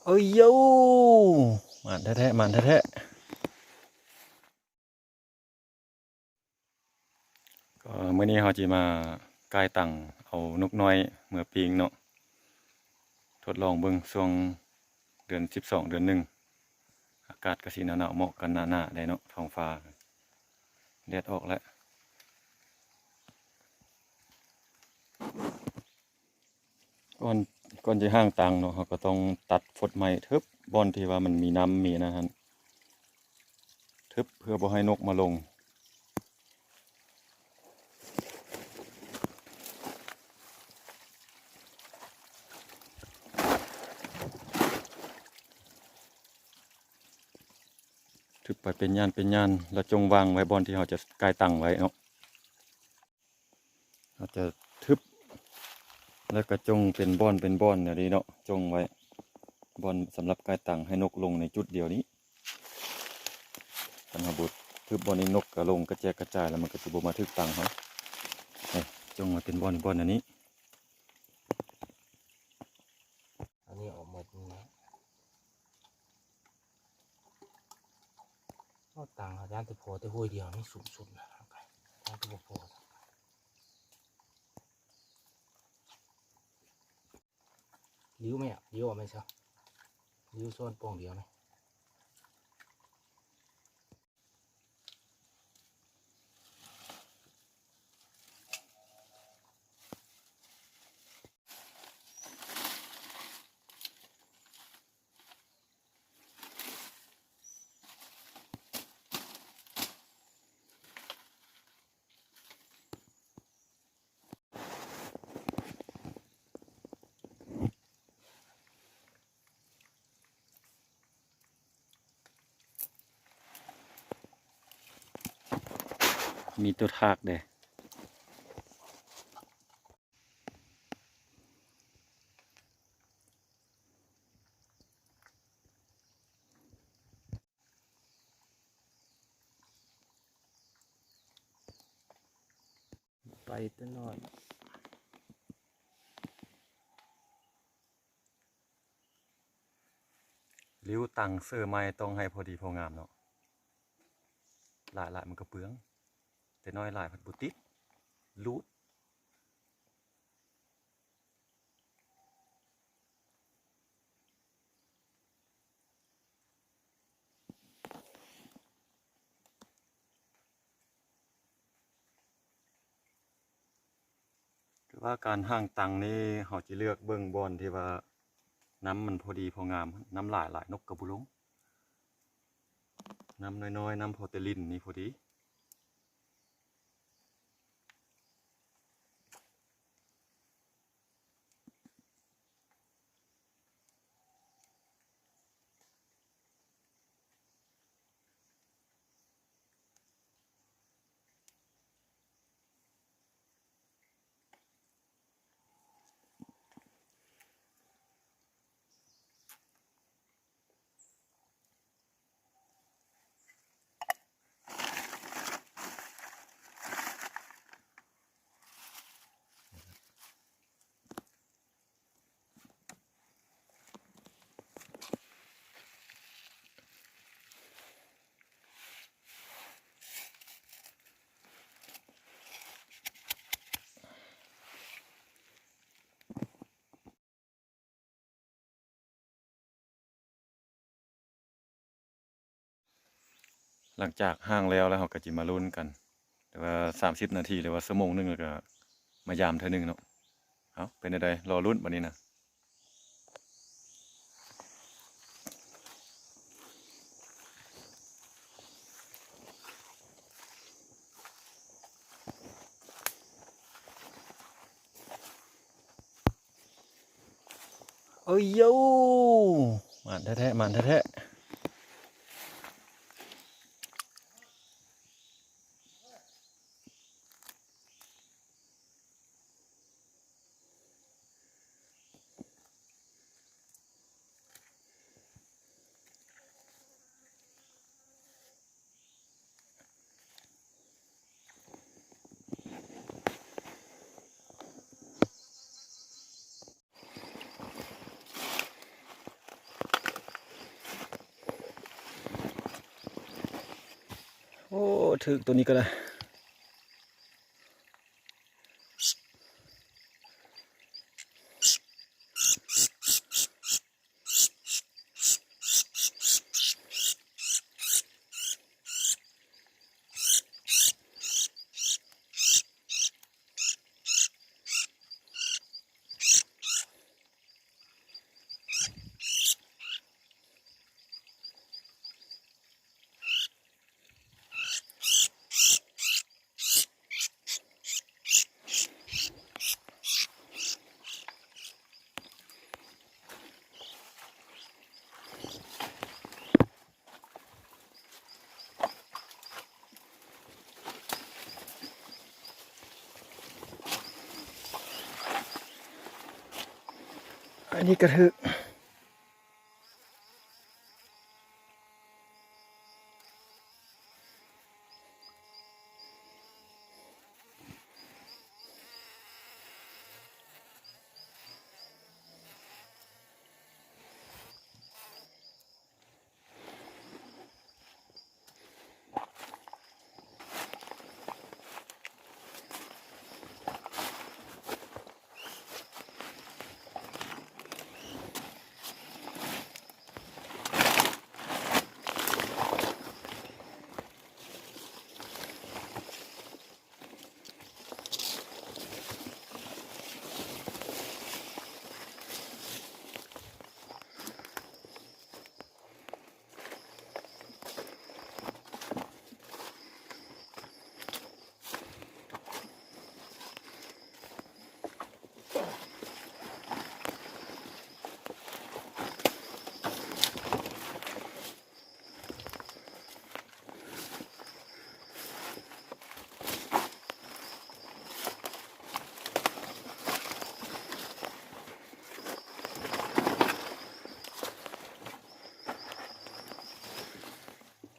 เอ้ยโย่มันแท้ๆมันแท้ๆก็มื้อนี้เราจะมากายตั้งเอานกน้อยเมื่อปีงเนาะทดลองเบิ่งช่วงเดือน12เดือน1อากาศก็สิหนาวๆเหมาะกันหน้าๆได้เนาะท้องฟ้าแดดออกแล้วก่อนก่อนจะห้างตังเนาะเราก็ต้องตัดฟดไม้ทึบบอนที่ว่ามันมีน้ำมีนะฮะทึบเพื่อบ่ให้นกมาลงทึบไปเป็นย่านแล้วจงวางไว้บอนที่เราจะกายตั้งไว้เนาะเราจะทึบแล้วก็จงเป็นบอนอย่างนี้เนาะจงไว้บอนสำหรับกายตั้งให้นกลงในจุดเดียวนี้คันเฮาบ่ทึบบอนนี้นกก็ลงกระแจกกระจายแล้วมันก็สิบ่มาทึบตั้งเฮาจงไว้เป็นบอนอันนี้อันนี้ออกหมดนะก็ต่างอาจารย์ตะโพแต่ห้วยเดียวนี่สูงสุดนะครับอาจารย์ตะโพลิ้วไหมอ่ะลิ้วอ่ะไม่ใช่ลิ้วส่วนโป่งเดียวไหมมีตัวทากเด้ไปตลอดลิ้วตั้งเสื้อไม้ต้องให้พอดีพองามเนาะหลายมันก็เปลืองแต่น้อยหลายพัดบ่ติดรูดคือว่าการห้างตังนี่เขาจะเลือกเบิ่งบอนที่ว่าน้ำมันพอดีพองามน้ำหลายนกกระบุลงน้ำน้อยน้ำพอแต่ลิ้นนี่พอดีหลังจากห้างแล้วเขาก็จะมาลุ้นกันแต่ว่า30 นาทีหรือว่าชั่วโมงนึงแล้วก็มายามเท่านึงเนาะเอาเป็นไดรอลุ้นวันนี้นะเอ้ยโย่มันแท้ๆ อ้ถึกตัวนี้ก็ได้อันนี้ก็ถึก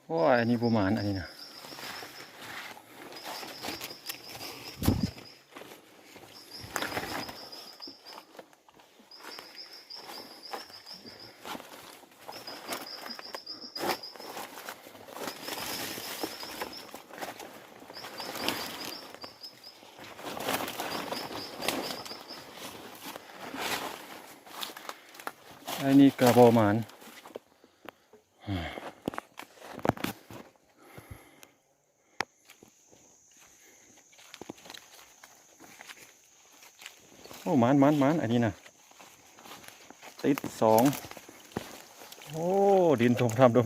โอ้ยอันนี้ประมาณอันนี้นะอันนี้ก็ประมาณโอ้มันอันนี้นะติดสองโอ้ดินทมทำหม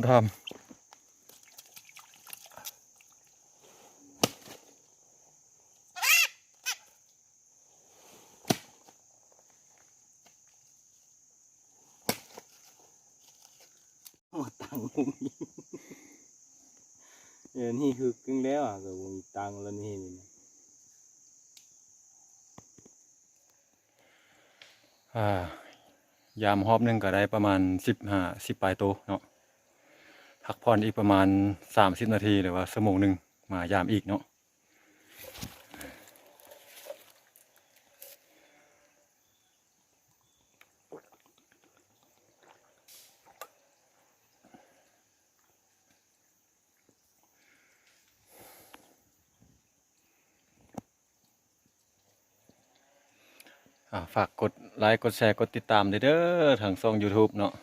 ดตังค์บ่มีนี่คือครึ่งแล้วอ่ะก็บ่มีตังค์แล้วนี่นะ ยามหอบหนึงก็ได้ประมาณ10 ปลายโตวเนาะพักผ่อนอีกประมาณ30 นาทีหรือว่าชั่วโมงหนึ่งมายามอีกเนาะฝากกดไลค์กดแชร์กดติดตามเด้อทางช่อง YouTube เนาะ